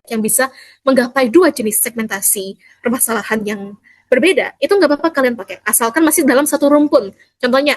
yang bisa menggapai dua jenis segmentasi permasalahan yang berbeda, itu nggak apa-apa kalian pakai, asalkan masih dalam satu rumpun. Contohnya,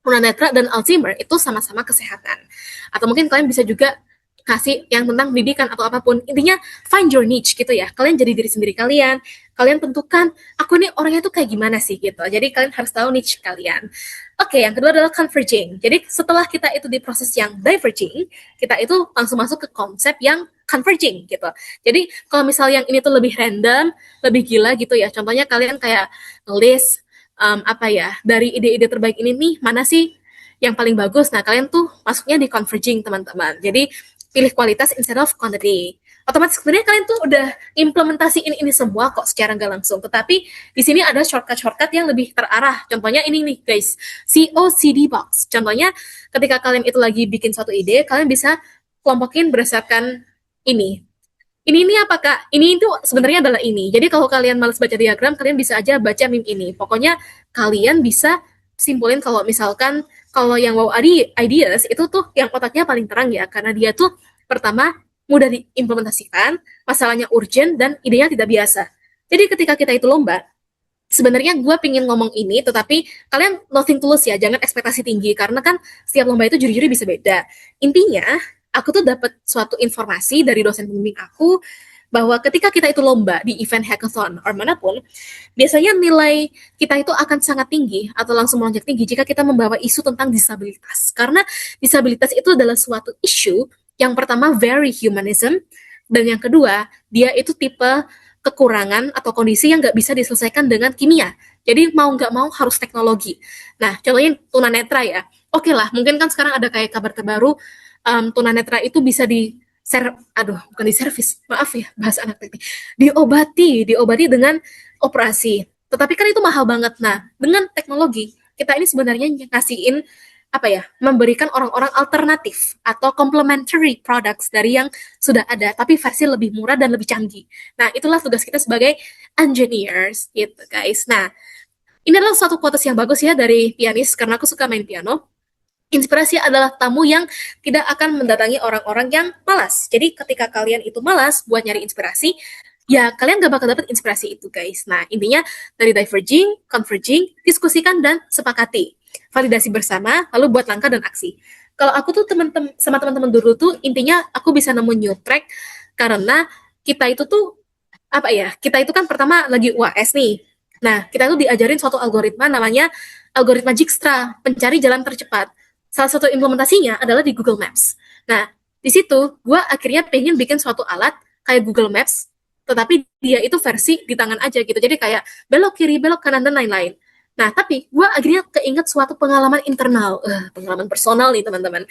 tunanetra dan Alzheimer itu sama-sama kesehatan. Atau mungkin kalian bisa juga kasih yang tentang pendidikan atau apapun. Intinya find your niche gitu ya. Kalian jadi diri sendiri kalian. Kalian tentukan aku nih orangnya tuh kayak gimana sih gitu. Jadi kalian harus tahu niche kalian. Oke, yang kedua adalah converging. Jadi setelah kita itu di proses yang diverging, kita itu langsung masuk ke konsep yang converging gitu. Jadi kalau misal yang ini tuh lebih random, lebih gila gitu ya. Contohnya kalian kayak list apa ya, dari ide-ide terbaik ini nih mana sih yang paling bagus. Nah, kalian tuh masuknya di converging, teman-teman. Jadi pilih kualitas instead of quantity. Otomatis sebenarnya kalian tuh udah implementasiin ini semua kok secara nggak langsung. Tetapi di sini ada shortcut-shortcut yang lebih terarah. Contohnya ini nih guys, COCD box. Contohnya ketika kalian itu lagi bikin suatu ide, kalian bisa kelompokin berdasarkan ini. Ini apa kak? Ini itu sebenarnya adalah ini. Jadi kalau kalian males baca diagram, kalian bisa aja baca meme ini. Pokoknya kalian bisa simpulin kalau misalkan kalau yang wow ideas itu tuh yang otaknya paling terang ya, karena dia tuh pertama mudah diimplementasikan, masalahnya urgent dan idenya tidak biasa. Jadi ketika kita itu lomba, sebenarnya gue pingin ngomong ini, tetapi kalian nothing tulus ya, jangan ekspektasi tinggi karena kan setiap lomba itu juri-juri bisa beda. Intinya aku tuh dapat suatu informasi dari dosen pembimbing aku bahwa ketika kita itu lomba di event hackathon or manapun, biasanya nilai kita itu akan sangat tinggi atau langsung melonjak tinggi jika kita membawa isu tentang disabilitas. Karena disabilitas itu adalah suatu isu yang pertama very humanism, dan yang kedua dia itu tipe kekurangan atau kondisi yang nggak bisa diselesaikan dengan kimia. Jadi mau nggak mau harus teknologi. Nah, contohnya tunanetra ya. Oke lah, mungkin kan sekarang ada kayak kabar terbaru tunanetra itu bisa bukan di servis, maaf ya bahasa anak teknik, diobati dengan operasi. Tetapi kan itu mahal banget. Nah, dengan teknologi kita ini sebenarnya ngasihin apa ya, memberikan orang-orang alternatif atau complementary products dari yang sudah ada, tapi versi lebih murah dan lebih canggih. Nah, itulah tugas kita sebagai engineers gitu guys. Nah, ini adalah suatu quotes yang bagus ya dari pianis, karena aku suka main piano. Inspirasi adalah tamu yang tidak akan mendatangi orang-orang yang malas. Jadi ketika kalian itu malas buat nyari inspirasi, ya kalian gak bakal dapet inspirasi itu guys. Nah, intinya dari diverging, converging, diskusikan dan sepakati. Validasi bersama, lalu buat langkah dan aksi. Kalau aku tuh teman-teman sama teman-teman dulu tuh intinya aku bisa nemu new track karena kita itu tuh apa ya? Kita itu kan pertama lagi UAS nih. Nah, kita tuh diajarin suatu algoritma namanya algoritma Dijkstra, pencari jalan tercepat. Salah satu implementasinya adalah di Google Maps. Nah, di situ gue akhirnya pengen bikin suatu alat kayak Google Maps, tetapi dia itu versi di tangan aja gitu. Jadi kayak belok kiri, belok kanan, dan lain-lain. Nah, tapi gue akhirnya keinget suatu pengalaman internal, pengalaman personal nih teman-teman.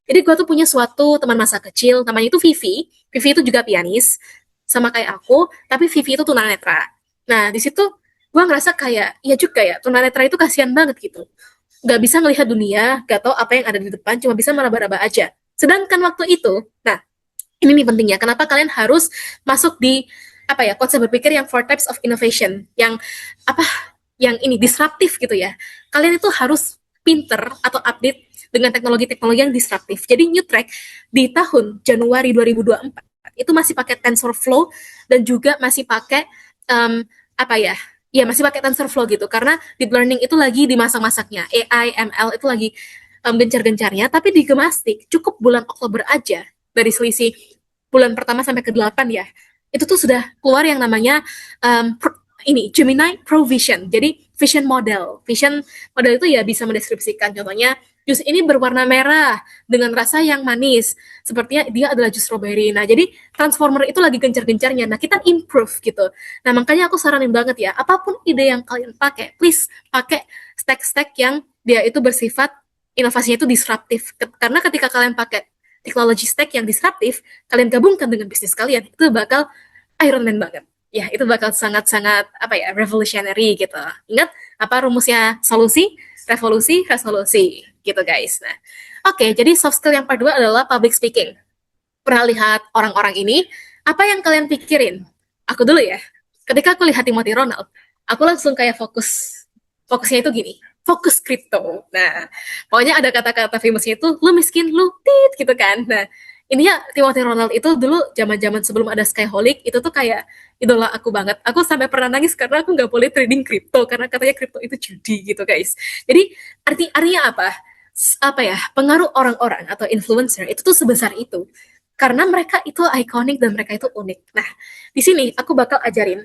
Jadi gue tuh punya suatu teman masa kecil, namanya itu Vivi. Vivi itu juga pianis, sama kayak aku, tapi Vivi itu tunanetra. Nah, di situ gue ngerasa kayak, ya juga ya, tunanetra itu kasihan banget gitu. Gak bisa ngelihat dunia, gak tahu apa yang ada di depan, cuma bisa meraba-raba aja. Sedangkan waktu itu, nah, ini nih pentingnya, kenapa kalian harus masuk di apa ya, konsep berpikir yang four types of innovation, yang apa, yang ini disruptif gitu ya. Kalian itu harus pinter atau update dengan teknologi-teknologi yang disruptif. Jadi New Track di tahun Januari 2024 itu masih pakai TensorFlow dan juga masih pakai apa ya? Ya masih pakai TensorFlow gitu karena deep learning itu lagi di masak-masaknya. AI, ML itu lagi gencar-gencarnya, tapi di Gemastik cukup bulan Oktober aja dari selisih bulan pertama sampai ke-8 ya. Itu tuh sudah keluar yang namanya ini Gemini Pro Vision. Jadi vision model itu ya bisa mendeskripsikan contohnya jus ini berwarna merah dengan rasa yang manis sepertinya dia adalah jus strawberry. Nah jadi transformer itu lagi gencar-gencarnya, nah kita improve gitu. Nah makanya aku saranin banget ya, apapun ide yang kalian pakai, please pakai stack-stack yang dia itu bersifat inovasinya itu disruptif, karena ketika kalian pakai teknologi stack yang disruptif, kalian gabungkan dengan bisnis kalian, itu bakal Iron Man banget. Ya, itu bakal sangat-sangat apa ya, revolutionary gitu. Ingat apa rumusnya solusi, revolusi, resolusi gitu guys. Nah, oke, jadi soft skill yang kedua adalah public speaking. Pernah lihat orang-orang ini? Apa yang kalian pikirin? Aku dulu ya. Ketika aku lihat Timothy Ronald, aku langsung kayak fokusnya itu gini, fokus kripto. Nah, pokoknya ada kata-kata famousnya itu, lu miskin, lu tit, gitu kan. Nah, Intinya Timothy Ronald itu dulu zaman-zaman sebelum ada Skyholic itu tuh kayak idola aku banget. Aku sampai pernah nangis karena aku nggak boleh trading kripto karena katanya kripto itu judi gitu guys. Jadi artinya apa? Apa ya, pengaruh orang-orang atau influencer itu tuh sebesar itu karena mereka itu ikonik dan mereka itu unik. Nah, di sini aku bakal ajarin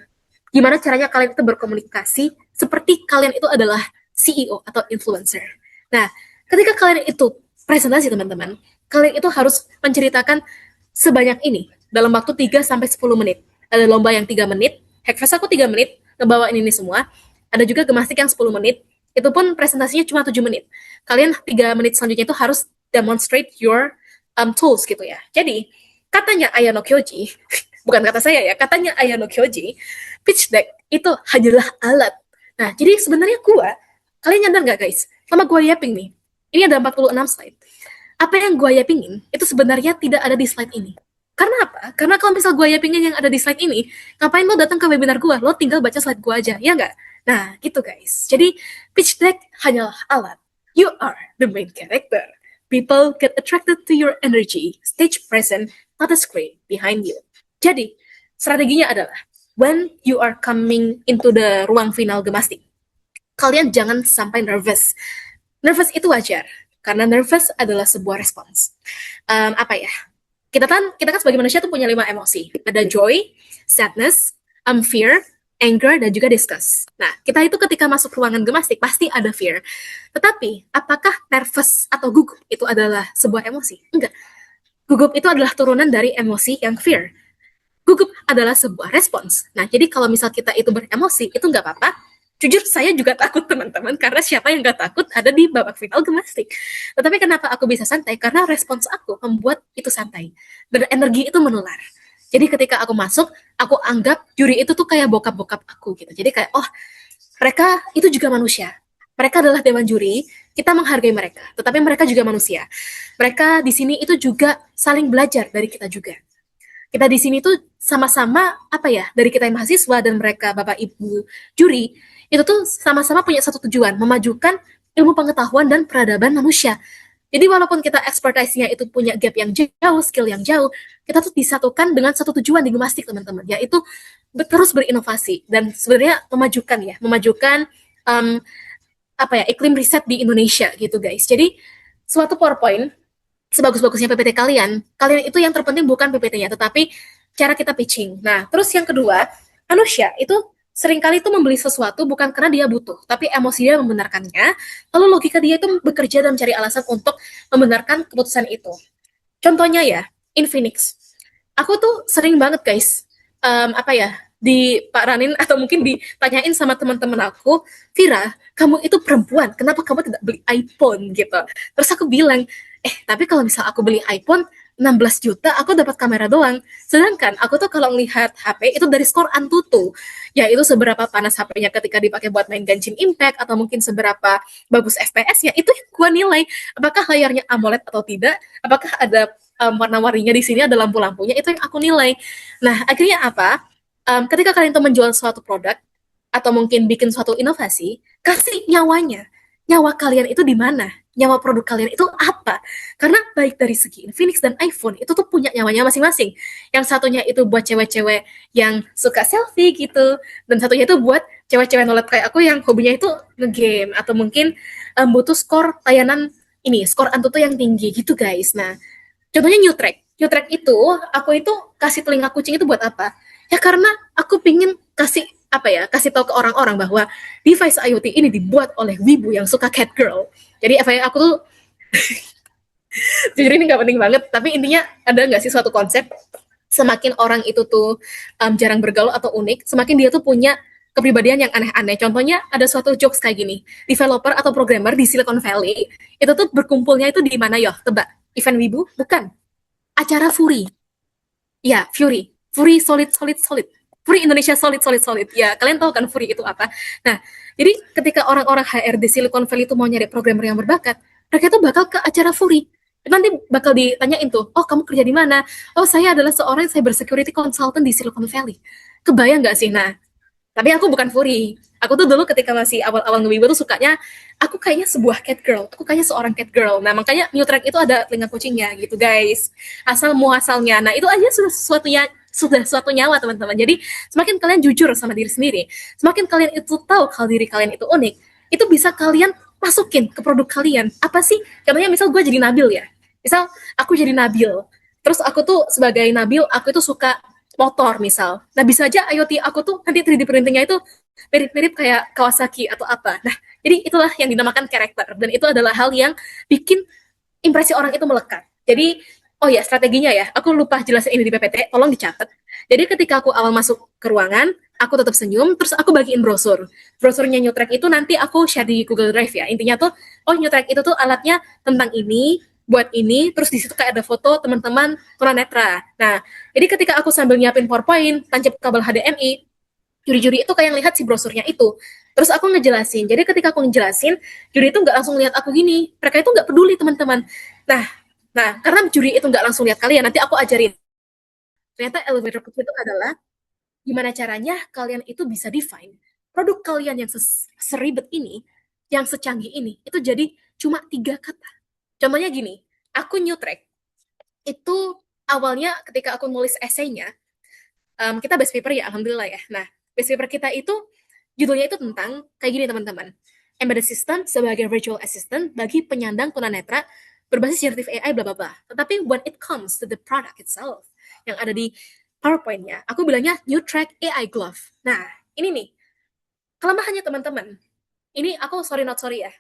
gimana caranya kalian itu berkomunikasi seperti kalian itu adalah CEO atau influencer. Nah, ketika kalian itu presentasi teman-teman, kalian itu harus menceritakan sebanyak ini dalam waktu 3 sampai 10 menit. Ada lomba yang 3 menit, Hackfest aku 3 menit ngebawain ini semua. Ada juga gemastik yang 10 menit, itu pun presentasinya cuma 7 menit. Kalian 3 menit selanjutnya itu harus demonstrate your tools gitu ya. Jadi, katanya Ayano Kyoji, bukan kata saya ya, katanya Ayano Kyoji, pitch deck itu hanyalah alat. Nah, jadi sebenarnya kalian nyadar nggak guys, sama gua yapping nih, ini ada 46 slide. Apa yang gua yappingin, itu sebenarnya tidak ada di slide ini. Karena apa? Karena kalau misal gua yappingin yang ada di slide ini, ngapain lo datang ke webinar gua? Lo tinggal baca slide gua aja, ya nggak? Nah, gitu guys. Jadi, pitch deck hanyalah alat. You are the main character. People get attracted to your energy, stage present, not a screen behind you. Jadi, strateginya adalah, when you are coming into the ruang final gemastik, kalian jangan sampai nervous. Nervous itu wajar, karena nervous adalah sebuah respons. Apa ya? Kita kan sebagai manusia tuh punya 5 emosi. Ada joy, sadness, fear, anger, dan juga disgust. Nah, kita itu ketika masuk ruangan gemastik pasti ada fear. Tetapi, apakah nervous atau gugup itu adalah sebuah emosi? Enggak. Gugup itu adalah turunan dari emosi yang fear. Gugup adalah sebuah respons. Nah, jadi kalau misal kita itu beremosi, itu nggak apa-apa. Jujur, saya juga takut teman-teman, karena siapa yang nggak takut ada di babak final gemastik. Tetapi kenapa aku bisa santai? Karena respons aku membuat itu santai. Dan energi itu menular. Jadi ketika aku masuk, aku anggap juri itu tuh kayak bokap-bokap aku gitu. Jadi kayak, oh, mereka itu juga manusia. Mereka adalah dewan juri, kita menghargai mereka. Tetapi mereka juga manusia. Mereka di sini itu juga saling belajar dari kita juga. Kita di sini tuh sama-sama apa ya, dari kita yang mahasiswa dan mereka Bapak Ibu juri, itu tuh sama-sama punya satu tujuan, memajukan ilmu pengetahuan dan peradaban manusia. Jadi walaupun kita expertise-nya itu punya gap yang jauh, skill yang jauh, kita tuh disatukan dengan satu tujuan di gemastik teman-teman, yaitu terus berinovasi dan sebenarnya memajukan apa ya, iklim riset di Indonesia gitu guys. Jadi suatu PowerPoint sebagus-bagusnya PPT kalian itu yang terpenting bukan PPT-nya, tetapi cara kita pitching. Nah, terus yang kedua, manusia itu seringkali itu membeli sesuatu bukan karena dia butuh, tapi emosi dia membenarkannya, lalu logika dia itu bekerja dan mencari alasan untuk membenarkan keputusan itu. Contohnya ya, Infinix. Aku tuh sering banget guys, apa ya, di Pak Ranin atau mungkin ditanyain sama teman-teman aku, Vira, kamu itu perempuan, kenapa kamu tidak beli iPhone gitu? Terus aku bilang, tapi kalau misal aku beli iPhone 16 juta, aku dapat kamera doang. Sedangkan aku tuh kalau ngelihat HP itu dari skor Antutu, yaitu seberapa panas HP-nya ketika dipakai buat main Genshin Impact atau mungkin seberapa bagus FPS-nya, itu yang gua nilai. Apakah layarnya AMOLED atau tidak? Apakah ada warna-warninya di sini, ada lampu-lampunya? Itu yang aku nilai. Nah, akhirnya apa? Ketika kalian tuh menjual suatu produk atau mungkin bikin suatu inovasi, kasih nyawanya. Nyawa kalian itu di mana? Nyawa produk kalian itu apa? Karena baik dari segi Infinix dan iPhone itu tuh punya nyawanya masing-masing. Yang satunya itu buat cewek-cewek yang suka selfie gitu, dan satunya itu buat cewek-cewek nolet kayak aku yang hobinya itu ngegame atau mungkin butuh skor layanan ini, skor Antutu yang tinggi gitu guys. Nah, contohnya New Track. New Track itu aku itu kasih telinga kucing itu buat apa? Ya karena aku pingin kasih tahu ke orang-orang bahwa device IoT ini dibuat oleh wibu yang suka cat girl. Jadi aku tuh jujur ini nggak penting banget, tapi intinya ada nggak sih suatu konsep, semakin orang itu tuh jarang bergaul atau unik, semakin dia tuh punya kepribadian yang aneh-aneh. Contohnya ada suatu jokes kayak gini, developer atau programmer di Silicon Valley itu tuh berkumpulnya itu di mana ya? Tebak, event wibu? Bukan, acara Fury. Ya, Fury solid solid solid. Fury Indonesia solid solid solid. Ya, kalian tahu kan Fury itu apa? Nah, jadi ketika orang-orang HRD Silicon Valley itu mau nyari programmer yang berbakat, mereka itu bakal ke acara Fury. Nanti bakal ditanyain tuh, oh kamu kerja di mana? Oh saya adalah seorang cyber security consultant di Silicon Valley. Kebayang nggak sih? Nah, Tapi aku bukan furry. Aku tuh dulu ketika masih awal-awal ngewibu tuh sukanya, aku kayaknya sebuah cat girl. Aku kayaknya seorang cat girl. Nah, makanya new track itu ada telinga kucingnya gitu, guys. Asal muasalnya. Nah, itu aja sudah suatu nyawa, teman-teman. Jadi, semakin kalian jujur sama diri sendiri, semakin kalian itu tahu kalau diri kalian itu unik, itu bisa kalian masukin ke produk kalian. Apa sih? Contohnya misal gue jadi Nabil ya. Misal aku jadi Nabil. Terus aku tuh sebagai Nabil, aku itu suka motor misal. Nah, bisa aja IoT aku tuh nanti 3D printingnya itu mirip-mirip kayak Kawasaki atau apa. Nah, jadi itulah yang dinamakan karakter. Dan itu adalah hal yang bikin impresi orang itu melekat. Jadi, oh ya, strateginya ya, aku lupa jelasin ini di PPT, tolong dicatat. Jadi ketika aku awal masuk ke ruangan, aku tetap senyum, terus aku bagiin brosur. Brosurnya New Track itu nanti aku share di Google Drive ya. Intinya tuh, oh New Track itu tuh alatnya tentang ini, buat ini, terus di situ kayak ada foto teman-teman tunanetra. Nah, jadi ketika aku sambil nyiapin PowerPoint, tancap kabel HDMI, juri-juri itu kayak lihat si brosurnya itu. Terus aku ngejelasin. Jadi ketika aku ngejelasin, juri itu nggak langsung lihat aku gini. Mereka itu nggak peduli, teman-teman. Nah, karena juri itu nggak langsung lihat kalian, nanti aku ajarin. Ternyata elevator pitch itu adalah gimana caranya kalian itu bisa define produk kalian yang seribet ini, yang secanggih ini, itu jadi cuma 3 kata. Contohnya gini, aku new track. Itu awalnya ketika aku nulis esainya, kita base paper ya, alhamdulillah ya. Nah, base paper kita itu judulnya itu tentang kayak gini teman-teman. Embedded system sebagai virtual assistant bagi penyandang tunanetra berbasis generative AI bla bla bla. Tetapi when it comes to the product itself yang ada di PowerPoint-nya, aku bilangnya New Track AI Glove. Nah, ini nih kelemahannya teman-teman. Ini aku sorry not sorry ya.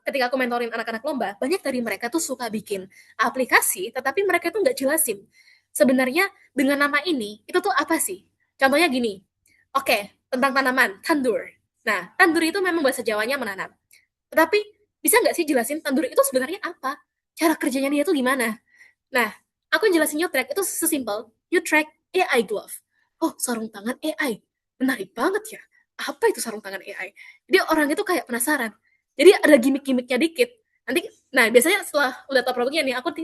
Ketika aku mentorin anak-anak lomba, banyak dari mereka tuh suka bikin aplikasi, tetapi mereka tuh nggak jelasin. Sebenarnya dengan nama ini, itu tuh apa sih? Contohnya gini, oke, tentang tanaman, tandur. Nah, tandur itu memang bahasa Jawanya menanam. Tetapi, bisa nggak sih jelasin tandur itu sebenarnya apa? Cara kerjanya dia tuh gimana? Nah, aku jelasin track itu sesimpel, track AI glove. Oh, sarung tangan AI. Menarik banget ya. Apa itu sarung tangan AI? Jadi orang itu kayak penasaran. Jadi ada gimmick-gimmicknya dikit. Nanti, nah biasanya setelah udah tau produknya nih, aku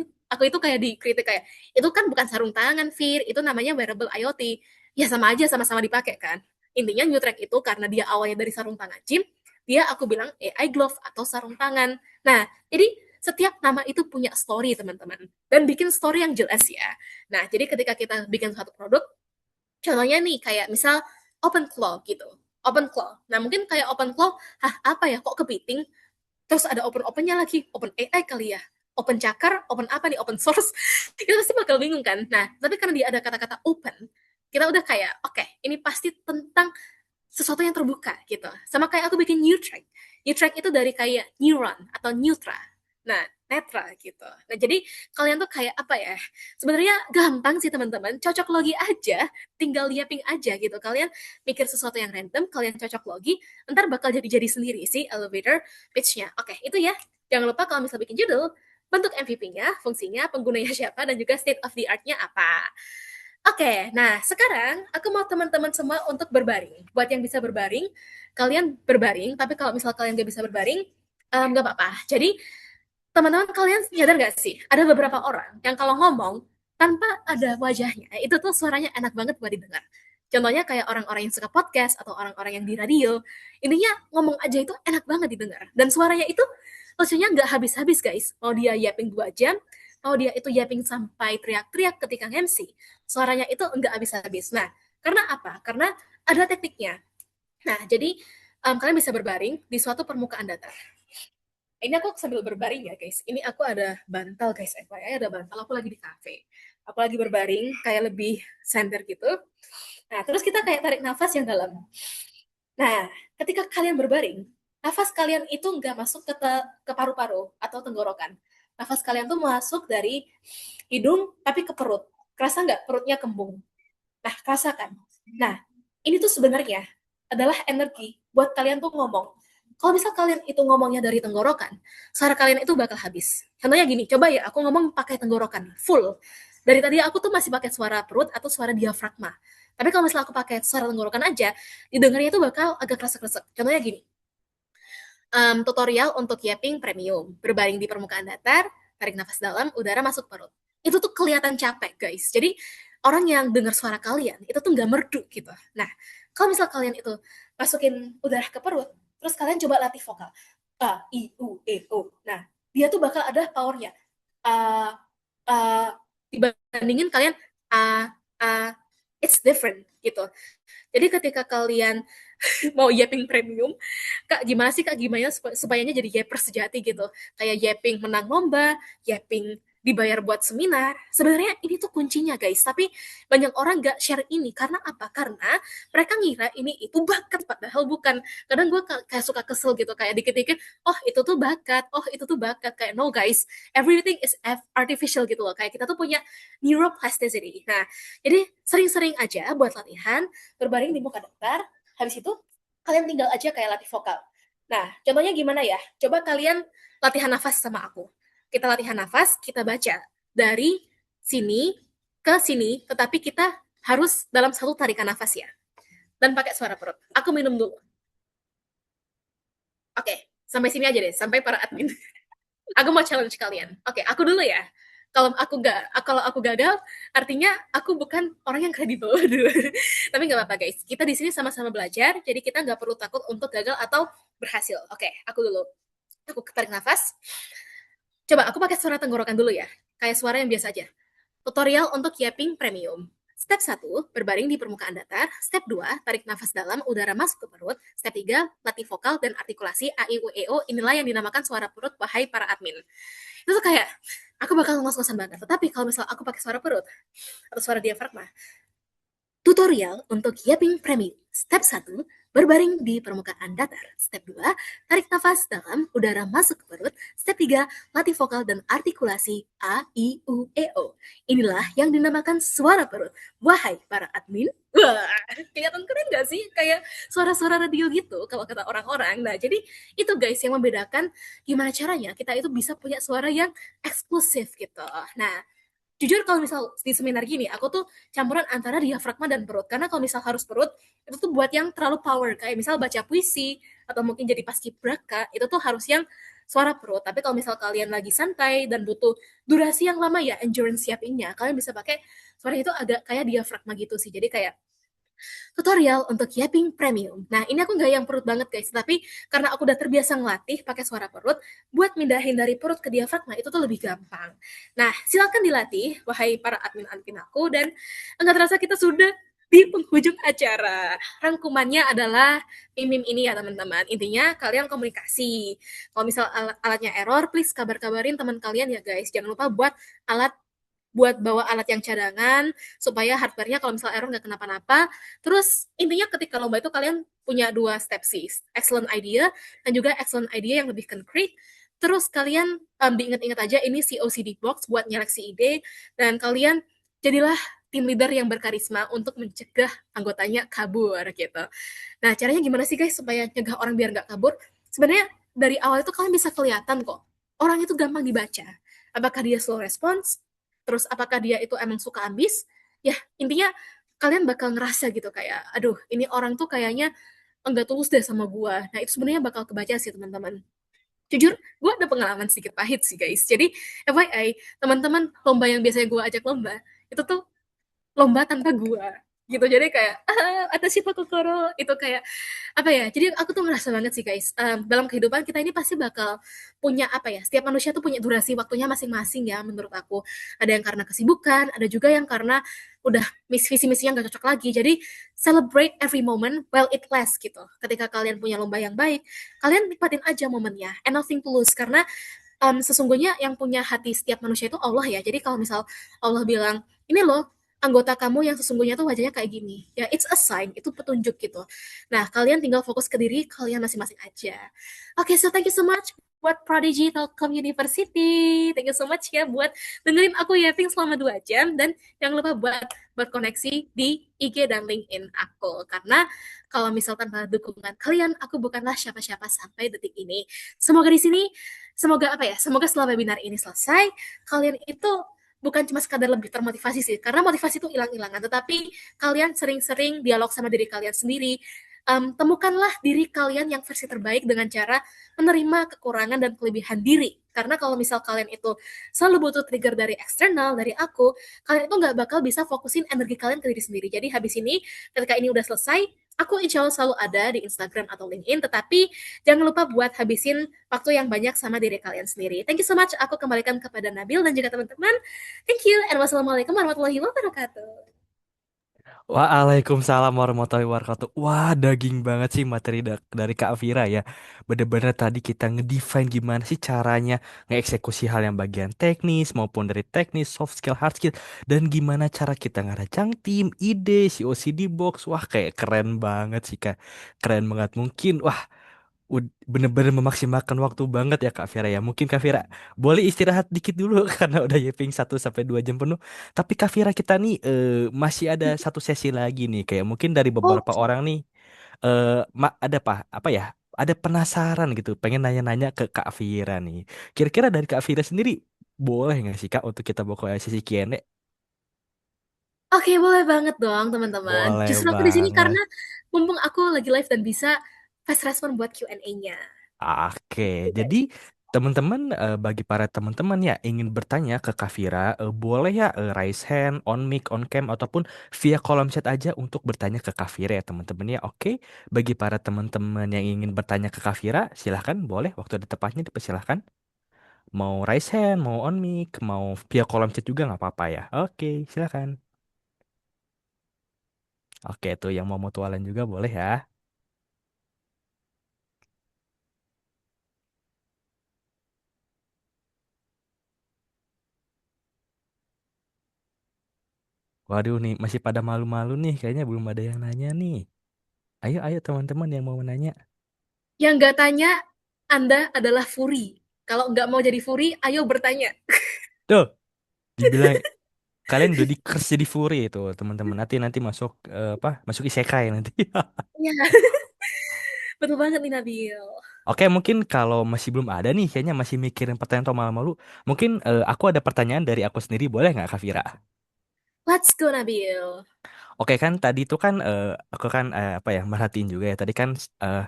itu kayak dikritik kayak, itu kan bukan sarung tangan, Fir, itu namanya wearable IoT. Ya sama aja, sama-sama dipakai kan. Intinya new track itu karena dia awalnya dari sarung tangan gym, dia aku bilang AI glove atau sarung tangan. Nah, jadi setiap nama itu punya story, teman-teman. Dan bikin story yang jelas ya. Nah, jadi ketika kita bikin satu produk, contohnya nih kayak misal open claw gitu. Open claw. Nah, mungkin kayak open claw, apa ya, kok kepiting? Terus ada open-opennya lagi, open AI kali ya? Open cakar, open apa nih, open source? Kita pasti bakal bingung kan? Nah, tapi karena dia ada kata-kata open, kita udah kayak, oke, ini pasti tentang sesuatu yang terbuka gitu. Sama kayak aku bikin new track. New track itu dari kayak neuron atau neutra. Nah, netra gitu. Nah, jadi kalian tuh kayak apa ya? Sebenarnya gampang sih teman-teman. Cocok logi aja, tinggal liaping aja gitu. Kalian mikir sesuatu yang random, kalian cocok logi, ntar bakal jadi sendiri sih elevator pitch-nya. Oke, itu ya. Jangan lupa kalau misalnya bikin judul, bentuk MVP-nya, fungsinya, penggunanya siapa, dan juga state of the art-nya apa. Oke, nah sekarang aku mau teman-teman semua untuk berbaring. Buat yang bisa berbaring, kalian berbaring. Tapi kalau misal kalian nggak bisa berbaring, nggak apa-apa. Jadi teman-teman kalian nyadar nggak sih? Ada beberapa orang yang kalau ngomong tanpa ada wajahnya, itu tuh suaranya enak banget buat didengar. Contohnya kayak orang-orang yang suka podcast atau orang-orang yang di radio. Intinya ngomong aja itu enak banget didengar. Dan suaranya itu lucunya nggak habis-habis guys. Mau dia yapping 2 jam, mau dia itu yapping sampai teriak-teriak ketika MC. Suaranya itu nggak habis-habis. Nah, karena apa? Karena ada tekniknya. Nah, jadi kalian bisa berbaring di suatu permukaan datar. Ini aku sambil berbaring ya guys. Ini aku ada bantal guys, FYI ada bantal. Aku lagi di cafe. Aku lagi berbaring, kayak lebih sender gitu. Nah, terus kita kayak tarik nafas yang dalam. Nah, ketika kalian berbaring, nafas kalian itu nggak masuk ke paru-paru atau tenggorokan. Nafas kalian tuh masuk dari hidung tapi ke perut. Kerasa nggak perutnya kembung? Nah, kerasa kan? Nah, ini tuh sebenarnya adalah energi buat kalian tuh ngomong. Kalau misal kalian itu ngomongnya dari tenggorokan, suara kalian itu bakal habis. Contohnya gini, coba ya aku ngomong pakai tenggorokan, full. Dari tadi aku tuh masih pakai suara perut atau suara diafragma. Tapi kalau misalnya aku pakai suara tenggorokan aja, didengarnya itu bakal agak kresek-kresek. Contohnya gini, tutorial untuk yapping premium. Berbaring di permukaan datar, tarik nafas dalam, udara masuk perut. Itu tuh kelihatan capek, guys. Jadi, orang yang dengar suara kalian, itu tuh nggak merdu gitu. Nah, Kalau misal kalian itu masukin udara ke perut, terus kalian coba latih vokal. A, I, U, E, O. Nah, dia tuh bakal ada powernya. A, A, dibandingin kalian A, A, it's different gitu. Jadi ketika kalian mau yapping premium, Kak gimana sih Kak gimana supayanya jadi yapper sejati gitu. Kayak yapping menang lomba, yapping dibayar buat seminar. Sebenarnya ini tuh kuncinya guys, tapi banyak orang gak share ini karena apa? Karena mereka ngira ini itu bakat padahal bukan. Kadang gue kayak suka kesel gitu kayak dikit-dikit, oh itu tuh bakat, oh itu tuh bakat. Kayak no guys, everything is artificial gitu loh. Kayak kita tuh punya neuroplasticity. Nah, jadi sering-sering aja buat latihan berbaring di muka datar. Habis itu kalian tinggal aja kayak latih vokal. Nah, contohnya gimana ya? Coba kalian latihan nafas sama aku. Kita latihan nafas, kita baca dari sini ke sini, tetapi kita harus dalam satu tarikan nafas ya. Dan pakai suara perut. Aku minum dulu. Oke, sampai sini aja deh, sampai para admin. Aku mau challenge kalian. Oke, aku dulu ya. Kalau aku gagal, artinya aku bukan orang yang kredibel dulu. Tapi nggak apa-apa guys. Kita di sini sama-sama belajar, jadi kita nggak perlu takut untuk gagal atau berhasil. Oke, aku dulu. Aku tarik nafas. Coba aku pakai suara tenggorokan dulu ya. Kayak suara yang biasa aja. Tutorial untuk yapping premium. Step 1, berbaring di permukaan datar. Step 2, tarik nafas dalam, udara masuk ke perut. Step 3, latih vokal dan artikulasi A, I, U, E, O. Inilah yang dinamakan suara perut, wahai para admin. Itu tuh kayak, aku bakal ngos-ngosan banget. Tetapi kalau misal aku pakai suara perut, atau suara diafragma, tutorial untuk yapping premium. Step 1, berbaring di permukaan datar. Step 2, tarik nafas dalam, udara masuk ke perut. Step 3, latih vokal dan artikulasi A, I, U, E, O. Inilah yang dinamakan suara perut. Wahai para admin, wah, kelihatan keren gak sih? Kayak suara-suara radio gitu kalau kata orang-orang. Nah, jadi itu guys yang membedakan gimana caranya kita itu bisa punya suara yang eksklusif gitu. Nah, jujur kalau misal di seminar gini, aku tuh campuran antara diafragma dan perut. Karena kalau misal harus perut, itu tuh buat yang terlalu power. Kayak misal baca puisi, atau mungkin jadi paskibraka, itu tuh harus yang suara perut. Tapi kalau misal kalian lagi santai dan butuh durasi yang lama ya, endurance yappingnya, kalian bisa pakai suara itu agak kayak diafragma gitu sih. Jadi kayak tutorial untuk yapping premium. Nah, ini aku nggak yang perut banget guys, tapi karena aku udah terbiasa ngelatih pakai suara perut, buat mindahin dari perut ke diafragma itu tuh lebih gampang. Nah, silakan dilatih, wahai para admin-admin aku, dan nggak terasa kita sudah di penghujung acara. Rangkumannya adalah mimim ini ya teman-teman. Intinya kalian komunikasi. Kalau misal alatnya error, please kabar-kabarin teman kalian ya guys. Jangan lupa buat bawa alat yang cadangan supaya hardware-nya kalau misal error nggak kenapa-napa. Terus intinya ketika lomba itu kalian punya dua step sih, excellent idea dan juga excellent idea yang lebih concrete. Terus kalian diingat-ingat aja ini COCD box buat nyeleksi ide dan kalian jadilah tim leader yang berkarisma untuk mencegah anggotanya kabur gitu. Nah, caranya gimana sih guys supaya nyegah orang biar nggak kabur? Sebenarnya dari awal itu kalian bisa kelihatan kok. Orang itu gampang dibaca. Apakah dia slow response? Terus apakah dia itu emang suka ambis? Ya, intinya kalian bakal ngerasa gitu kayak, aduh, ini orang tuh kayaknya enggak tulus deh sama gua. Nah, itu sebenarnya bakal kebaca sih, teman-teman. Jujur, gue ada pengalaman sedikit pahit sih, guys. Jadi, FYI, teman-teman lomba yang biasanya gue ajak lomba, itu tuh lomba tanpa gua gitu. Jadi kayak ada si Kokoro itu kayak apa ya, jadi aku tuh ngerasa banget sih guys, dalam kehidupan kita ini pasti bakal punya apa ya, setiap manusia tuh punya durasi waktunya masing-masing ya menurut aku. Ada yang karena kesibukan, ada juga yang karena udah visi misinya nggak cocok lagi. Jadi celebrate every moment while it lasts gitu. Ketika kalian punya lomba yang baik, kalian nikmatin aja momennya and nothing to lose. Karena sesungguhnya yang punya hati setiap manusia itu Allah ya. Jadi kalau misal Allah bilang, ini loh anggota kamu yang sesungguhnya tuh wajahnya kayak gini. Ya, it's a sign, itu petunjuk gitu. Nah, kalian tinggal fokus ke diri kalian masing-masing aja. Oke, so thank you so much buat Prodigy Telkom University. Thank you so much ya buat dengerin aku yapping selama 2 jam. Dan jangan lupa buat berkoneksi di IG dan LinkedIn aku. Karena kalau misal tanpa dukungan kalian, aku bukanlah siapa-siapa sampai detik ini. Semoga di sini, semoga apa ya, semoga setelah webinar ini selesai, kalian itu bukan cuma sekadar lebih termotivasi sih, karena motivasi itu hilang-hilangan, tetapi kalian sering-sering dialog sama diri kalian sendiri. Temukanlah diri kalian yang versi terbaik dengan cara menerima kekurangan dan kelebihan diri. Karena kalau misal kalian itu selalu butuh trigger dari eksternal, dari aku, kalian itu nggak bakal bisa fokusin energi kalian ke diri sendiri. Jadi habis ini, ketika ini udah selesai, Aku insya Allah selalu ada di Instagram atau LinkedIn, tetapi jangan lupa buat habisin waktu yang banyak sama diri kalian sendiri. Thank you so much. Aku kembalikan kepada Nabil dan juga teman-teman. Thank you, and wassalamualaikum warahmatullahi wabarakatuh. Waalaikumsalam warahmatullahi wabarakatuh. Wah, daging banget sih materi dari Kak Vira ya. Bener-bener tadi kita ngedefine gimana sih caranya ngeeksekusi hal yang bagian teknis maupun dari teknis, soft skill, hard skill. Dan gimana cara kita ngerancang tim, ide, COCD box. Wah, kayak keren banget sih Kak. Keren banget. Mungkin, wah, bener-bener memaksimalkan waktu banget ya Kak Vira ya. Mungkin Kak Vira boleh istirahat dikit dulu karena udah yaping 1 sampai 2 jam penuh. Tapi Kak Vira kita nih masih ada satu sesi lagi nih. Kayak mungkin dari beberapa Oke. orang nih ada apa ya? Ada penasaran gitu, pengen nanya-nanya ke Kak Vira nih. Kira-kira dari Kak Vira sendiri boleh nggak sih Kak untuk kita bawa ke sesi Q&A? Oke, boleh banget dong, teman-teman. Boleh Justru aku di sini banget. karena mumpung aku lagi live dan bisa fast respon buat Q&A-nya. Oke, Juga. jadi teman-teman bagi para teman-teman ya ingin bertanya ke Kavira, boleh ya raise hand, on mic, on cam ataupun via kolom chat aja untuk bertanya ke Kavira ya teman-teman ya. Oke, bagi para teman-teman yang ingin bertanya ke Kavira, silahkan boleh waktu ada tepatnya dipersilahkan. Mau raise hand, mau on mic, mau via kolom chat juga nggak apa-apa ya. Oke, silahkan. Oke, tuh yang mau mutualan juga boleh ya. Waduh nih masih pada malu-malu nih, kayaknya belum ada yang nanya nih. Ayo, ayo teman-teman yang mau menanya. Yang nggak tanya, Anda adalah Furi. Kalau nggak mau jadi Furi, ayo bertanya. Tuh, dibilang kalian udah di curse jadi Fury itu, teman-teman. Nanti nanti masuk apa? Masuk isekai nanti. Iya, betul banget nih Nabil. Oke, mungkin kalau masih belum ada nih, kayaknya masih mikirin pertanyaan atau malu-malu. Mungkin aku ada pertanyaan dari aku sendiri, boleh nggak, Kak Vira? Let's go, Nabil. Oke kan, tadi tuh kan aku kan apa ya merhatiin juga ya. Tadi kan eh,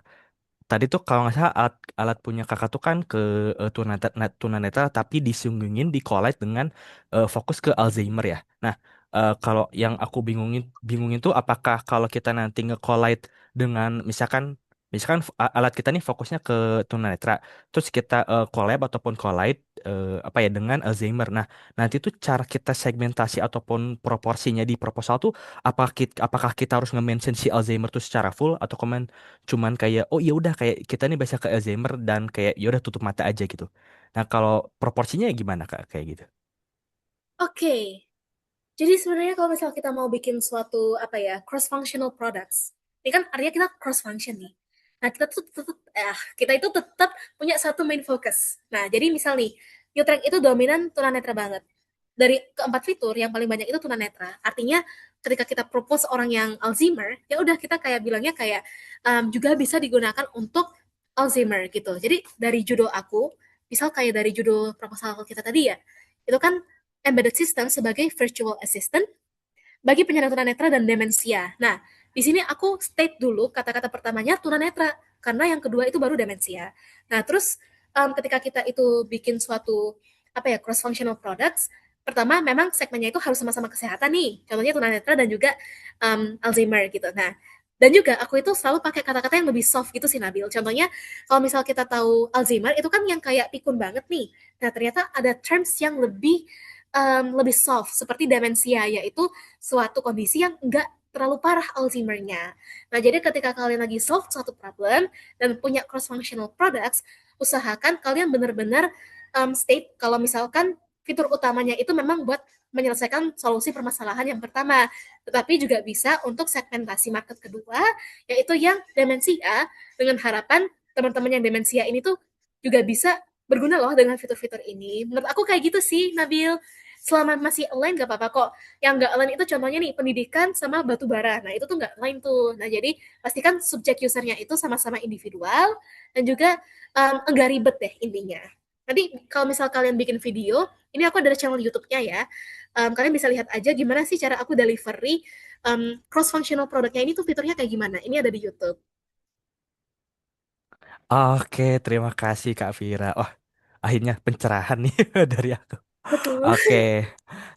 tadi tuh kalau nggak salah alat punya kakak tuh kan ke tunanetra tapi disunggungin di collide dengan fokus ke Alzheimer ya. Nah, kalau yang aku bingungin tuh apakah kalau kita nanti nge-collide dengan misalkan alat kita nih fokusnya ke tunanetra, terus kita collab ataupun collide apa ya dengan Alzheimer. Nah, nanti tuh cara kita segmentasi ataupun proporsinya di proposal tuh apakah kita harus nge-mention si Alzheimer tuh secara full atau cuman kayak oh ya udah kayak kita nih biasa ke Alzheimer dan kayak ya udah tutup mata aja gitu. Nah, kalau proporsinya gimana Kak kayak gitu? Oke, jadi sebenarnya kalau misal kita mau bikin suatu apa ya cross functional products, ini kan artinya kita cross function nih. Nah kita itu tetap punya satu main focus. Nah jadi misal nih, Utrecht itu dominan tunanetra banget. Dari keempat fitur yang paling banyak itu tunanetra. Artinya ketika kita propose orang yang Alzheimer, ya udah kita kayak bilangnya kayak juga bisa digunakan untuk Alzheimer gitu. Jadi dari judul aku, misal kayak dari judul proposal kita tadi ya, itu kan embedded system sebagai virtual assistant bagi penyandang tunanetra dan demensia. Nah, di sini aku state dulu kata-kata pertamanya tunanetra, karena yang kedua itu baru demensia. Nah, terus ketika kita itu bikin suatu apa ya cross functional products, pertama memang segmennya itu harus sama-sama kesehatan nih, contohnya tunanetra dan juga Alzheimer gitu. Nah, dan juga aku itu selalu pakai kata-kata yang lebih soft gitu sih Nabil. Contohnya kalau misal kita tahu Alzheimer itu kan yang kayak pikun banget nih. Nah, ternyata ada terms yang lebih soft seperti demensia, yaitu suatu kondisi yang enggak terlalu parah Alzheimer-nya. Nah, jadi ketika kalian lagi solve suatu problem dan punya cross-functional products, usahakan kalian benar-benar state kalau misalkan fitur utamanya itu memang buat menyelesaikan solusi permasalahan yang pertama, tetapi juga bisa untuk segmentasi market kedua, yaitu yang demensia, dengan harapan teman-teman yang demensia ini tuh juga bisa berguna loh dengan fitur-fitur ini. Menurut aku kayak gitu sih, Nabil. Selama masih align gak apa-apa kok. Yang nggak align itu contohnya nih pendidikan sama batu bara. Nah itu tuh nggak align tuh. Nah jadi pastikan subjek usernya itu sama-sama individual dan juga enggak ribet deh intinya. Nanti kalau misal kalian bikin video, ini aku ada channel YouTube-nya ya. Kalian bisa lihat aja gimana sih cara aku delivery cross functional produknya ini tuh fiturnya kayak gimana. Ini ada di YouTube. Oke, terima kasih Kak Vira. Wah, akhirnya pencerahan nih dari aku. Betul. Oke,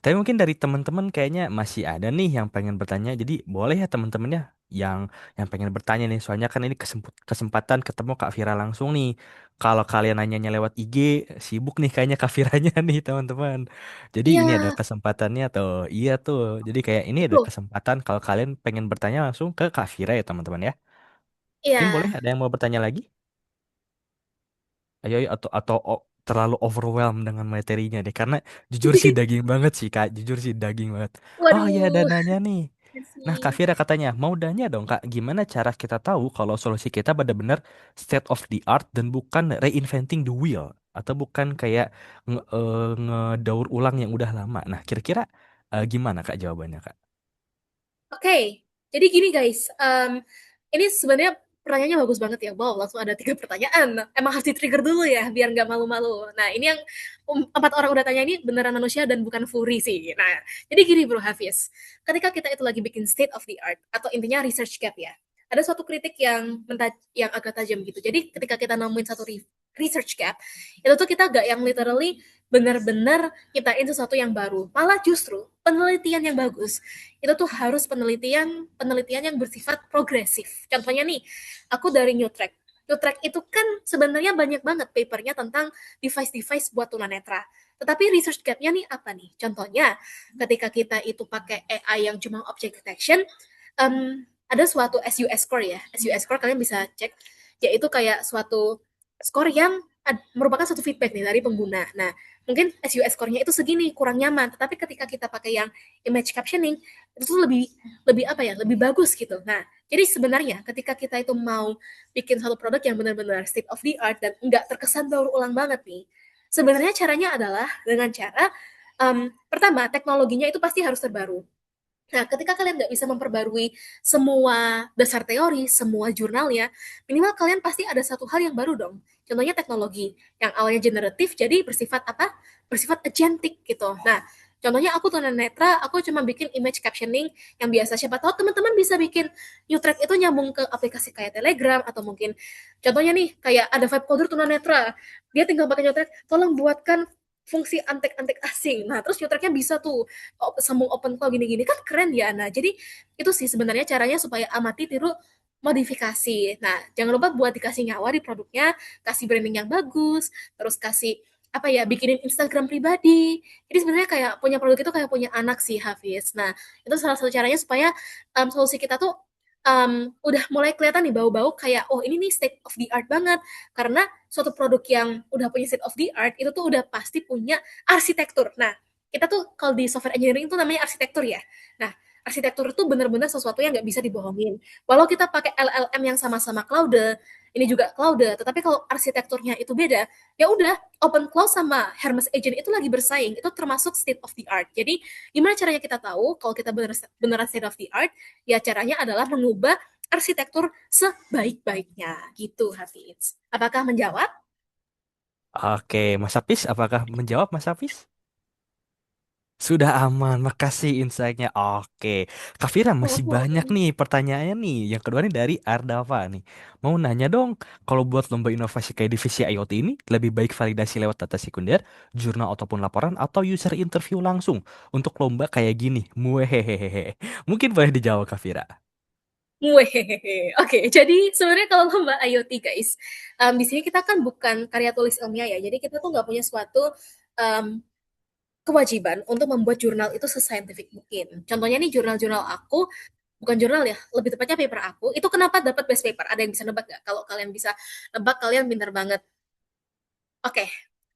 tapi mungkin dari teman-teman kayaknya masih ada nih yang pengen bertanya. Jadi boleh ya teman-temannya yang yang pengen bertanya nih. Soalnya kan ini kesempatan ketemu Kak Vira langsung nih. Kalau kalian nanyanya lewat IG, sibuk nih kayaknya Kak Viranya nih teman-teman. Jadi ini ada Iya, kesempatannya tuh. Iya tuh. Jadi kayak ini ada betul. kesempatan kalau kalian pengen bertanya langsung ke Kak Vira ya teman-teman ya. Mungkin boleh Iya. ada yang mau bertanya lagi? Ayo, ayo, atau terlalu overwhelmed dengan materinya deh karena jujur sih daging banget sih Kak, jujur sih daging banget. Oh ya Waduh, dananya nih. Nah Kak kasih. Vira katanya mau danya dong Kak, gimana cara kita tahu kalau solusi kita benar-benar state of the art dan bukan reinventing the wheel atau bukan kayak ngedaur ulang yang udah lama. Nah kira-kira gimana Kak jawabannya Kak? Oke, jadi gini guys, ini sebenarnya pertanyaannya bagus banget ya. Wow, langsung ada 3 pertanyaan. Nah, emang harus di-trigger dulu ya, biar nggak malu-malu. Nah, ini yang 4 orang udah tanya ini beneran manusia dan bukan furi sih. Nah, jadi gini Bro Hafiz, ketika kita itu lagi bikin state of the art, atau intinya research gap ya, ada suatu kritik yang agak tajam gitu. Jadi ketika kita nemuin satu research gap, itu tuh kita gak yang literally benar-benar nyiptain sesuatu yang baru. Malah justru penelitian yang bagus itu tuh harus penelitian penelitian yang bersifat progresif. Contohnya nih, aku dari New Track. New Track itu kan sebenarnya banyak banget papernya tentang device-device buat tunanetra. Tetapi research gap-nya nih apa nih? Contohnya, ketika kita itu pakai AI yang cuma object detection, ada suatu SUS score ya. SUS score kalian bisa cek, yaitu kayak suatu skor yang merupakan satu feedback nih dari pengguna. Nah, mungkin SUS score-nya itu segini, kurang nyaman. Tetapi ketika kita pakai yang image captioning, itu tuh lebih lebih apa ya, lebih bagus gitu. Nah, jadi sebenarnya ketika kita itu mau bikin satu produk yang benar-benar state of the art dan nggak terkesan daur ulang banget nih, sebenarnya caranya adalah dengan cara pertama teknologinya itu pasti harus terbaru. Nah, ketika kalian nggak bisa memperbarui semua dasar teori, semua jurnalnya, minimal kalian pasti ada satu hal yang baru dong. Contohnya teknologi yang awalnya generatif jadi bersifat apa? Bersifat agentic gitu. Nah, contohnya aku tunanetra, aku cuma bikin image captioning yang biasa. Siapa tahu teman-teman bisa bikin Utrecht itu nyambung ke aplikasi kayak Telegram atau mungkin contohnya nih kayak ada vibe coder tunanetra. Dia tinggal pakai Utrecht, tolong buatkan fungsi antek-antek asing. Nah, terus Utrechtnya bisa tuh sambung open call gini-gini kan keren ya. Nah, jadi itu sih sebenarnya caranya supaya amati tiru modifikasi. Nah, jangan lupa buat dikasih nyawa di produknya, kasih branding yang bagus, terus kasih apa ya, bikinin Instagram pribadi. Jadi sebenarnya kayak punya produk itu kayak punya anak sih Hafiz. Nah, itu salah satu caranya supaya solusi kita tuh udah mulai kelihatan nih bau-bau kayak oh ini nih state of the art banget karena suatu produk yang udah punya state of the art itu tuh udah pasti punya arsitektur. Nah, kita tuh kalau di software engineering itu namanya arsitektur ya. Nah, arsitektur itu benar-benar sesuatu yang nggak bisa dibohongin. Walau kita pakai LLM yang sama-sama Claude, ini juga Claude, tetapi kalau arsitekturnya itu beda, ya udah OpenClaw sama Hermes Agent itu lagi bersaing, itu termasuk state of the art. Jadi gimana caranya kita tahu kalau kita beneran state of the art? Ya caranya adalah mengubah arsitektur sebaik-baiknya gitu Hafiz. Apakah menjawab? Oke, Mas Apis, apakah menjawab Mas Apis? Sudah aman, makasih insight-nya. Oke, Kak Fira masih banyak nih pertanyaannya nih. Yang kedua nih dari Ardava nih. Mau nanya dong, kalau buat lomba inovasi kayak divisi IoT ini, lebih baik validasi lewat data sekunder, jurnal ataupun laporan, atau user interview langsung untuk lomba kayak gini? Muehehehe. Mungkin boleh dijawab Kak Fira. Wehehe. Oke, jadi sebenarnya kalau lomba IoT guys, di sini kita kan bukan karya tulis ilmiah ya, jadi kita tuh nggak punya suatu em, kewajiban untuk membuat jurnal itu sescientific mungkin. Contohnya nih jurnal-jurnal aku, bukan jurnal ya, lebih tepatnya paper aku, itu kenapa dapat best paper? Ada yang bisa nebak nggak? Kalau kalian bisa nebak, kalian pintar banget. Oke,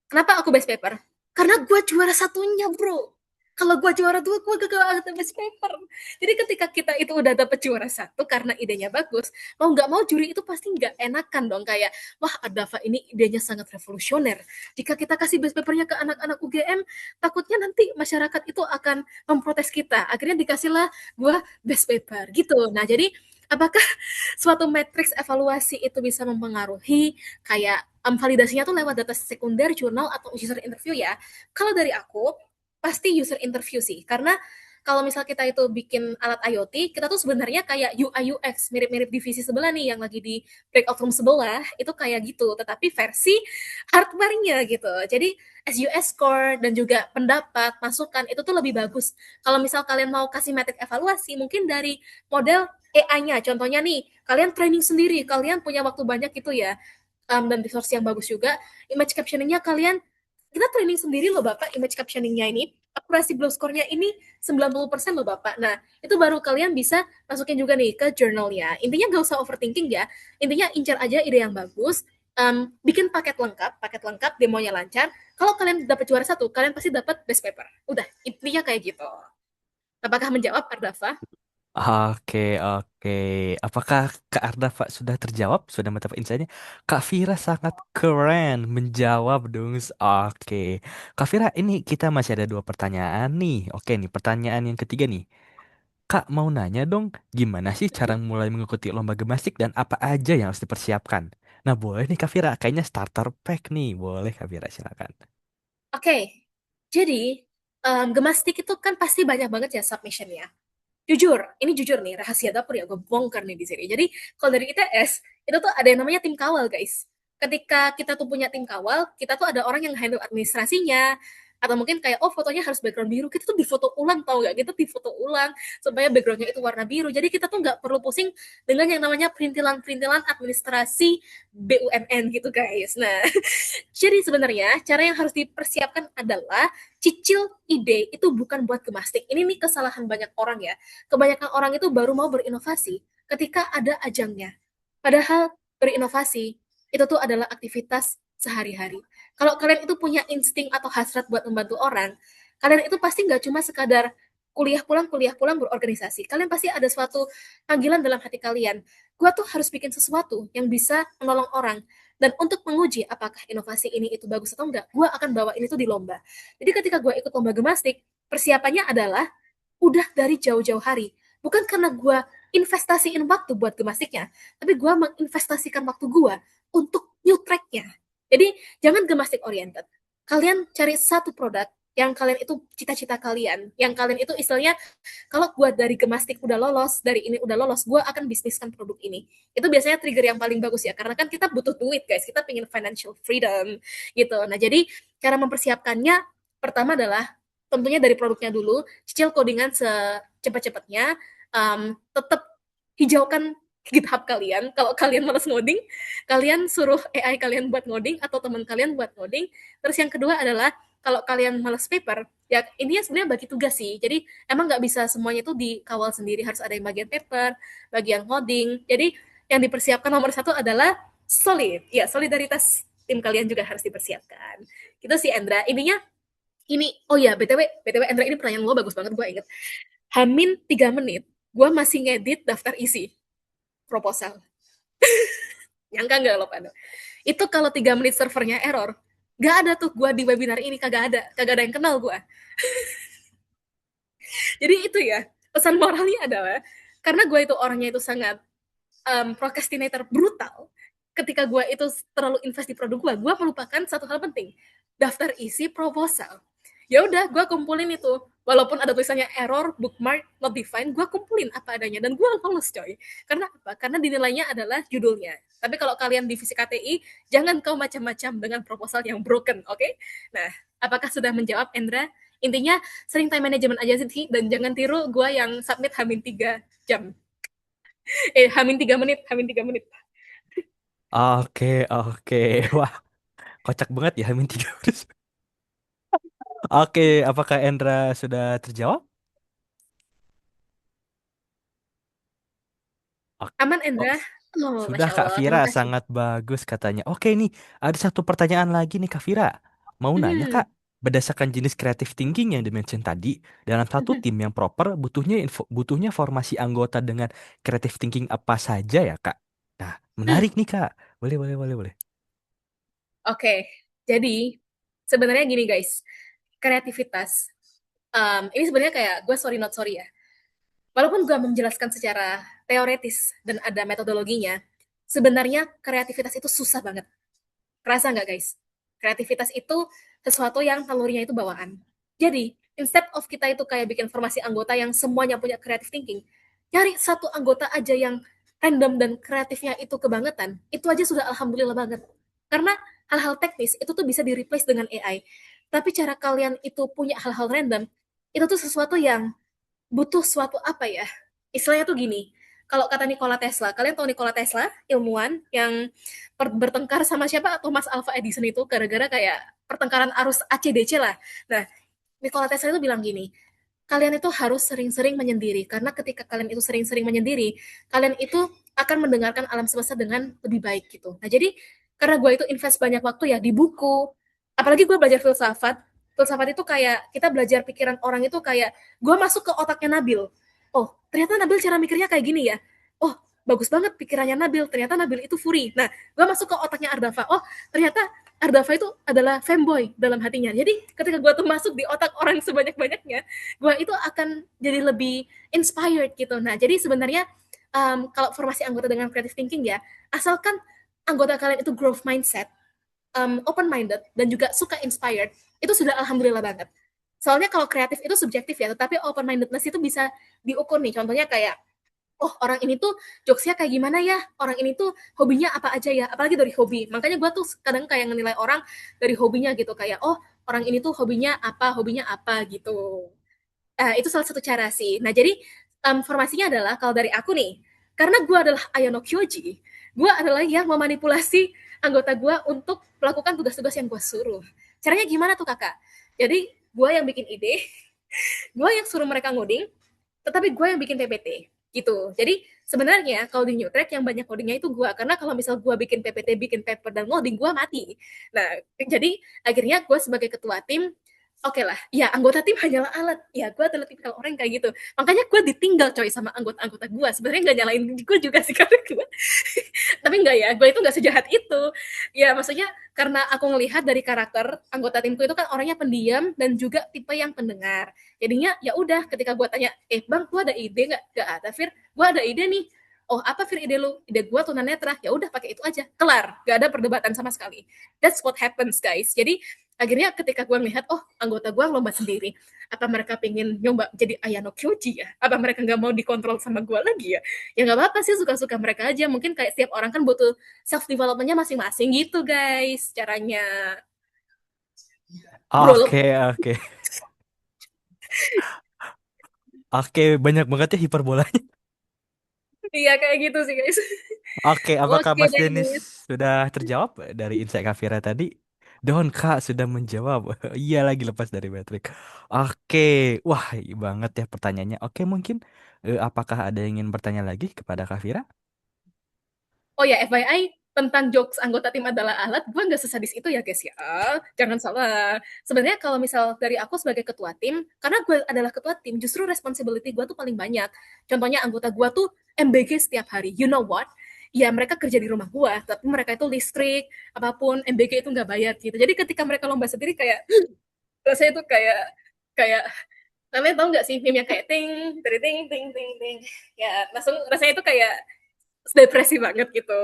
kenapa aku best paper? Karena gue juara satunya, bro. Kalau gue juara dua, gue gak ada best paper. Jadi ketika kita itu udah dapet juara satu karena idenya bagus, mau nggak mau juri itu pasti nggak enakan dong. Kayak, wah Adava ini idenya sangat revolusioner. Jika kita kasih best papernya ke anak-anak UGM, takutnya nanti masyarakat itu akan memprotes kita. Akhirnya dikasihlah gue best paper gitu. Nah jadi apakah suatu matriks evaluasi itu bisa mempengaruhi kayak validasinya tuh lewat data sekunder, jurnal, atau user interview ya. Kalau dari aku, pasti user interview sih. Karena kalau misal kita itu bikin alat IoT, kita tuh sebenarnya kayak UI UX, mirip-mirip divisi sebelah nih yang lagi di breakout room sebelah, itu kayak gitu, tetapi versi hardware-nya gitu. Jadi SUS score dan juga pendapat, masukan itu tuh lebih bagus. Kalau misal kalian mau kasih metrik evaluasi, mungkin dari model AI-nya. Contohnya nih, kalian training sendiri, kalian punya waktu banyak gitu ya, dan resource yang bagus juga. Image captioning-nya kalian, kita training sendiri loh Bapak, image captioning-nya ini. Akurasi glow score-nya ini 90% loh Bapak. Nah, itu baru kalian bisa masukin juga nih ke journal-nya. Intinya nggak usah overthinking ya. Intinya incar aja ide yang bagus, bikin paket lengkap, demonya lancar. Kalau kalian dapat juara satu, kalian pasti dapat best paper. Udah, intinya kayak gitu. Apakah menjawab, Ardafa? Oke, oke. Apakah Kak Arda Pak sudah terjawab? Sudah mendapatkan insight-nya? Kak Vira sangat keren menjawab dong. Oke. Kak Vira, ini kita masih ada dua pertanyaan nih. Oke nih, pertanyaan yang ketiga nih. Kak mau nanya dong, gimana sih cara mulai mengikuti lomba gimnastik dan apa aja yang harus dipersiapkan? Nah, boleh nih Kak Vira, kayaknya starter pack nih. Boleh Kak Vira, silakan. Oke, jadi gemastik itu kan pasti banyak banget ya submission-nya. Jujur, ini jujur nih, rahasia dapur ya, gue bongkar nih di sini. Jadi, kalau dari ITS, itu tuh ada yang namanya tim kawal, guys. Ketika kita tuh punya tim kawal, kita tuh ada orang yang handle administrasinya, atau mungkin kayak, oh fotonya harus background biru, kita tuh difoto ulang, tau gak? Kita difoto ulang, supaya backgroundnya itu warna biru. Jadi kita tuh nggak perlu pusing dengan yang namanya perintilan-perintilan administrasi BUMN gitu, guys. Nah, jadi sebenarnya cara yang harus dipersiapkan adalah cicil ide itu bukan buat gemastik. Ini nih kesalahan banyak orang ya. Kebanyakan orang itu baru mau berinovasi ketika ada ajangnya. Padahal berinovasi itu tuh adalah aktivitas sehari-hari. Kalau kalian itu punya insting atau hasrat buat membantu orang, kalian itu pasti nggak cuma sekadar kuliah pulang berorganisasi. Kalian pasti ada suatu panggilan dalam hati kalian. Gua tuh harus bikin sesuatu yang bisa menolong orang. Dan untuk menguji apakah inovasi ini itu bagus atau enggak, gue akan bawa ini tuh di lomba. Jadi ketika gue ikut lomba gemastik, persiapannya adalah udah dari jauh-jauh hari. Bukan karena gue investasiin waktu buat gemastiknya, tapi gue menginvestasikan waktu gue untuk new track-nya. Jadi jangan gemastik oriented. Kalian cari satu produk yang kalian itu cita-cita kalian, yang kalian itu istilahnya kalau gue dari gemastik udah lolos, dari ini udah lolos, gue akan bisniskan produk ini. Itu biasanya trigger yang paling bagus ya, karena kan kita butuh duit guys, kita pengen financial freedom gitu. Nah jadi cara mempersiapkannya pertama adalah tentunya dari produknya dulu, cicil codingan secepat-cepatnya, tetap hijaukan GitHub kalian. Kalau kalian malas ngoding, kalian suruh AI kalian buat ngoding atau teman kalian buat ngoding. Terus yang kedua adalah kalau kalian malas paper, ya intinya sebenarnya bagi tugas sih. Jadi emang nggak bisa semuanya itu dikawal sendiri, harus ada yang bagian paper, bagian coding. Jadi yang dipersiapkan nomor satu adalah solid. Ya, solidaritas tim kalian juga harus dipersiapkan. Gitu sih Endra. Intinya ini, oh ya, BTW Endra, ini pertanyaan lo bagus banget, gue inget. Hamin 3 menit, gue masih ngedit daftar isi proposal. Nyangka nggak lo pada? Itu kalau 3 menit servernya error, nggak ada tuh gue di webinar ini, kagak ada yang kenal gue. Jadi itu ya, pesan moralnya adalah, karena gue itu orangnya itu sangat procrastinator brutal, ketika gue itu terlalu invest di produk gue melupakan satu hal penting, daftar isi proposal. Ya udah, gue kumpulin itu, walaupun ada tulisannya error, bookmark, not defined, gue kumpulin apa adanya dan gue lolos coy. Karena apa? Karena dinilainya adalah judulnya. Tapi kalau kalian divisi KTI, jangan kau macam-macam dengan proposal yang broken, oke? Okay? Nah, apakah sudah menjawab Endra? Intinya sering time management aja sih, dan jangan tiru gue yang submit hamin 3 jam. Hamin 3 menit, hamin 3 menit. Oke, oke. Wah, kocak banget ya, Min 3 menit. Oke, apakah Endra sudah terjawab? Aman Oke. Endra? Oh, Sudah Masya Kak Allah, Vira, terima kasih. sangat bagus katanya. Oke nih, ada satu pertanyaan lagi nih Kak Vira. Mau nanya Mhm, Kak, berdasarkan jenis creative thinking yang dimention tadi, dalam satu mhm. tim yang proper butuhnya formasi anggota dengan creative thinking apa saja ya Kak? Nah, menarik nih Kak. Boleh, boleh, boleh, boleh. Oke, jadi sebenarnya gini guys, kreativitas. Ini sebenarnya kayak gue sorry not sorry ya. Walaupun gue menjelaskan secara teoretis dan ada metodologinya, sebenarnya kreativitas itu susah banget. Kerasa nggak guys? Kreativitas itu sesuatu yang telurnya itu bawaan. Jadi, instead of kita itu kayak bikin formasi anggota yang semuanya punya creative thinking, cari satu anggota aja yang random dan kreatifnya itu kebangetan, itu aja sudah alhamdulillah banget. Karena hal-hal teknis itu tuh bisa di-replace dengan AI. Tapi cara kalian itu punya hal-hal random, itu tuh sesuatu yang butuh suatu apa ya? Istilahnya tuh gini, kalau kata Nikola Tesla, kalian tahu Nikola Tesla, ilmuwan yang bertengkar sama siapa? Thomas Alva Edison itu gara-gara kayak pertengkaran arus AC/DC lah. Nah, Nikola Tesla itu bilang gini, kalian itu harus sering-sering menyendiri karena ketika kalian itu sering-sering menyendiri, kalian itu akan mendengarkan alam semesta dengan lebih baik gitu. Nah, jadi karena gue itu invest banyak waktu ya di buku, apalagi gue belajar filsafat. Filsafat itu kayak kita belajar pikiran orang itu kayak gue masuk ke otaknya Nabil. Oh, ternyata Nabil cara mikirnya kayak gini ya. Oh, bagus banget pikirannya Nabil. Ternyata Nabil itu furi. Nah, gue masuk ke otaknya Ardafa. Oh, ternyata Ardafa itu adalah fanboy dalam hatinya. Jadi ketika gue tuh masuk di otak orang sebanyak-banyaknya, gue itu akan jadi lebih inspired gitu. Nah, jadi sebenarnya kalau formasi anggota dengan creative thinking ya, asalkan anggota kalian itu growth mindset, open minded dan juga suka inspired, itu sudah alhamdulillah banget. Soalnya kalau kreatif itu subjektif ya, tetapi open mindedness itu bisa diukur nih. Contohnya kayak oh orang ini tuh jokesnya kayak gimana ya, orang ini tuh hobinya apa aja ya, apalagi dari hobi. Makanya gue tuh kadang kayak menilai orang dari hobinya gitu, kayak oh orang ini tuh hobinya apa gitu. Itu salah satu cara sih. Nah jadi formasinya adalah kalau dari aku nih, karena gue adalah Ayano Kyoji, gue adalah yang memanipulasi anggota gue untuk melakukan tugas-tugas yang gue suruh. Caranya gimana tuh kakak? Jadi gue yang bikin ide, gue yang suruh mereka ngoding, tetapi gue yang bikin PPT gitu. Jadi sebenarnya kalau di New Track yang banyak codingnya itu gue, karena kalau misal gue bikin PPT, bikin paper dan ngoding, gue mati. Nah, jadi akhirnya gue sebagai ketua tim, oke lah, ya anggota tim hanyalah alat. Ya gue adalah tipikal orang kayak gitu. Makanya gue ditinggal coy sama anggota-anggota gue. Sebenarnya nggak nyalain gue juga sih karena gue, tapi enggak ya, gue itu nggak sejahat itu. Ya maksudnya karena aku ngelihat dari karakter anggota timku itu kan orangnya pendiam dan juga tipe yang pendengar. Jadinya ya udah ketika gue tanya, bang, gue ada ide nggak? Gak ada, Fir. Gue ada ide nih. Oh apa Fir ide lu? Ide gue tunanetra. Ya udah pakai itu aja. Kelar. Gak ada perdebatan sama sekali. That's what happens guys. Jadi akhirnya ketika gue melihat, oh anggota gue lomba sendiri. Apa mereka pengen nyoba jadi Ayano Kyoji ya? Apa mereka nggak mau dikontrol sama gue lagi ya? Ya nggak apa-apa sih, suka-suka mereka aja. Mungkin kayak setiap orang kan butuh self developmentnya masing-masing gitu guys caranya, bro. Oke, oke. Oke, banyak banget ya hiperbolanya. Iya kayak gitu sih guys. Oke, apakah Oke Mas deh Denis guys. sudah terjawab dari Insight Kafira tadi? Don Kak sudah menjawab. Iya lagi lepas dari Patrick. Oke, wah iya banget ya pertanyaannya. Oke, mungkin apakah ada yang ingin bertanya lagi kepada Kafira? Oh ya, FYI, tentang jokes anggota tim adalah alat, gue nggak sesadis itu ya guys ya. Jangan salah. Sebenarnya kalau misal dari aku sebagai ketua tim, karena gue adalah ketua tim, justru responsibility gue tuh paling banyak. Contohnya anggota gue tuh MBG setiap hari. You know what? Ya mereka kerja di rumah gue, tapi mereka itu listrik, apapun, MBG itu nggak bayar gitu. Jadi ketika mereka lomba sendiri kayak, rasanya tuh kayak, kayak kalian tahu nggak sih meme yang kayak ting, ting, ting, ting, ting. Ya, langsung rasanya itu kayak depresi banget gitu.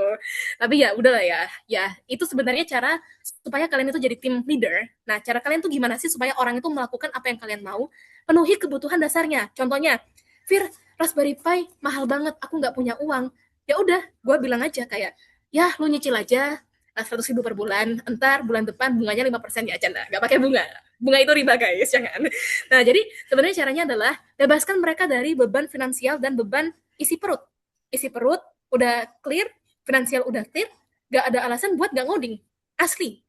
Tapi ya udahlah ya. Ya, itu sebenarnya cara supaya kalian itu jadi tim leader. Nah, cara kalian tuh gimana sih supaya orang itu melakukan apa yang kalian mau, penuhi kebutuhan dasarnya. Contohnya, Fir, Raspberry Pi mahal banget, aku nggak punya uang. Ya udah, gue bilang aja kayak, ya lu nyicil aja 100 ribu per bulan, entar bulan depan bunganya 5% ya canda, nggak pakai bunga. Bunga itu riba guys, jangan. Nah, jadi sebenarnya caranya adalah bebaskan mereka dari beban finansial dan beban isi perut. Isi perut udah clear, finansial udah clear, gak ada alasan buat gak ngoding. Asli.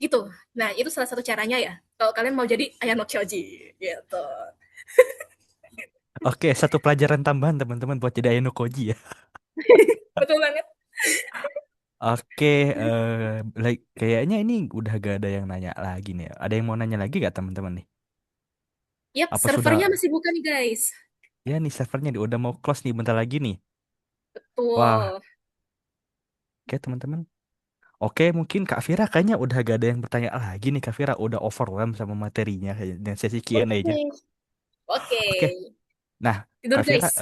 Gitu. Nah, itu salah satu caranya ya. Kalau kalian mau jadi Ayano Kyoji. Gitu. Oke, satu pelajaran tambahan teman-teman buat jadi Ayano Koji ya. Betul banget. Oke, kayaknya ini udah gak ada yang nanya lagi nih. Ada yang mau nanya lagi gak teman-teman nih? Yap, Apa servernya sudah? masih buka nih guys. Ya nih servernya udah mau close nih bentar lagi nih. Wah, Betul. oke teman-teman. Oke, mungkin Kak Vira kayaknya udah gak ada yang bertanya lagi nih. Kak Vira udah overwhelmed sama materinya kayaknya dan sesi Q&A-nya. Oke. Oke. Oke, nah Tidur Kak Vira, guys.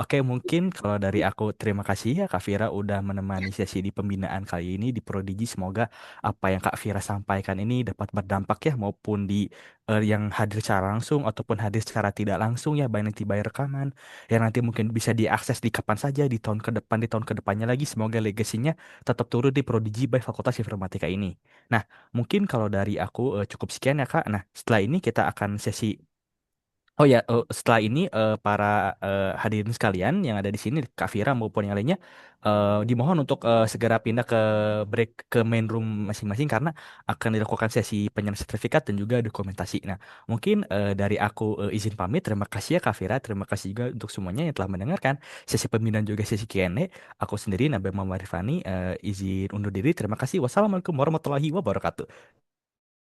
Oke, mungkin kalau dari aku terima kasih ya Kak Vira udah menemani sesi di pembinaan kali ini di Prodigi. Semoga apa yang Kak Vira sampaikan ini dapat berdampak ya maupun di yang hadir secara langsung ataupun hadir secara tidak langsung ya baik nanti by rekaman yang nanti mungkin bisa diakses di kapan saja di tahun ke depan di tahun ke depannya lagi. Semoga legasinya tetap turun di Prodigi by Fakultas Informatika ini. Nah, mungkin kalau dari aku cukup sekian ya Kak. Nah, setelah ini kita akan sesi. Oh ya, setelah ini para hadirin sekalian yang ada di sini, Kak Vira maupun yang lainnya, dimohon untuk segera pindah ke break ke main room masing-masing karena akan dilakukan sesi penyerahan sertifikat dan juga dokumentasi. Nah, mungkin dari aku izin pamit. Terima kasih ya Kak Vira, terima kasih juga untuk semuanya yang telah mendengarkan sesi pembinaan juga sesi Q&A. Aku sendiri Nabil Muhammad Rifani izin undur diri. Terima kasih. Wassalamualaikum warahmatullahi wabarakatuh.